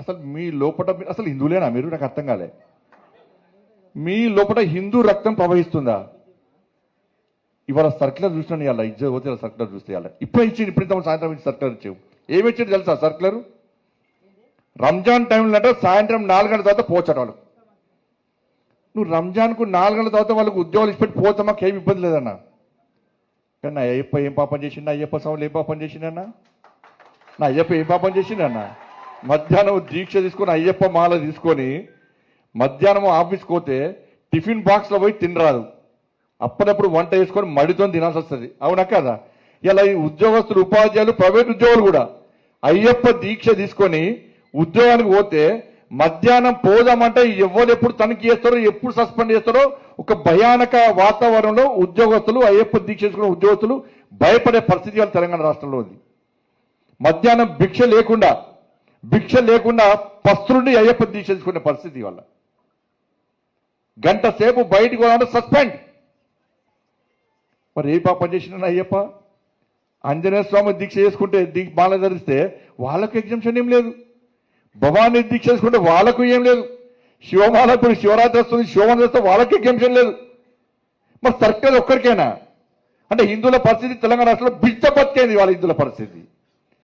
అసలు మీ లోపల అసలు హిందువులేనా మీరు? నాకు అర్థం కాలే. మీ లోపల హిందూ రక్తం ప్రవహిస్తుందా? ఇవాళ సర్క్యులర్ చూసినాను, ఇవాళ ఇజ్జ పోతే సర్క్యులర్ చూస్తే ఇవాళ ఇప్పుడే ఇచ్చింది, ఇప్పుడు సాయంత్రం ఇచ్చి సర్క్యులర్ ఇచ్చావు. ఏమి ఇచ్చింది తెలుసా సర్క్యులర్? రంజాన్ టైంలో అంటే సాయంత్రం 4 గంటల తర్వాత పోచట వాళ్ళు. నువ్వు రంజాన్కు 4 గంటల తర్వాత వాళ్ళకు ఉద్యోగాలు ఇచ్చిపెట్టి పోతా, మాకు ఏమి ఇబ్బంది లేదన్నా. కానీ నా అయ్యప్ప ఏం పాపం చేసిండు? అయ్యప్ప స్వాములు ఏం పాపం చేసిండన్నా? నా అయ్యప్ప ఏం పాపం చేసిండన్నా? మధ్యాహ్నం దీక్ష తీసుకొని అయ్యప్ప మాల తీసుకొని మధ్యాహ్నం ఆఫీస్కి పోతే టిఫిన్ బాక్స్లో పోయి తినరాదు, అప్పుడప్పుడు వంట వేసుకొని మడితో తినాల్సి వస్తుంది. అవునా కదా? ఇలా ఈ ఉద్యోగస్తులు, ఉపాధ్యాయులు, ప్రైవేట్ ఉద్యోగులు కూడా అయ్యప్ప దీక్ష తీసుకొని ఉద్యోగానికి పోతే మధ్యాహ్నం పోదామంటే ఎవరు ఎప్పుడు తనిఖీ చేస్తారో, ఎప్పుడు సస్పెండ్ చేస్తారో ఒక భయానక వాతావరణంలో ఉద్యోగస్తులు, అయ్యప్ప దీక్ష చేసుకున్న ఉద్యోగస్తులు భయపడే పరిస్థితి వాళ్ళ తెలంగాణ రాష్ట్రంలో ఉంది. మధ్యాహ్నం భిక్ష లేకుండా పస్తులుండి అయ్యప్ప దీక్ష చేసుకునే పరిస్థితి వల్ల గంట సేపు బయటికి పోవాలంటే సస్పెండ్. మరి ఏ పాపం చేసిన అయ్యప్ప? ఆంజనేయ స్వామి దీక్ష చేసుకుంటే మాల ధరిస్తే వాళ్ళకు ఎగ్జామ్షన్ ఏం లేదు, భవానీ దీక్ష చేసుకుంటే వాళ్ళకు ఏం లేదు, శివమాల ఇప్పుడు శివరాత్రి వస్తుంది, శివమాల చేస్తే వాళ్ళకి ఎగ్జామ్షన్ లేదు. మరి సర్కిల్ ఒక్కరికైనా అంటే హిందువుల పరిస్థితి తెలంగాణ రాష్ట్రంలో బిడ్డ బతికేది వాళ్ళ హిందువుల పరిస్థితి.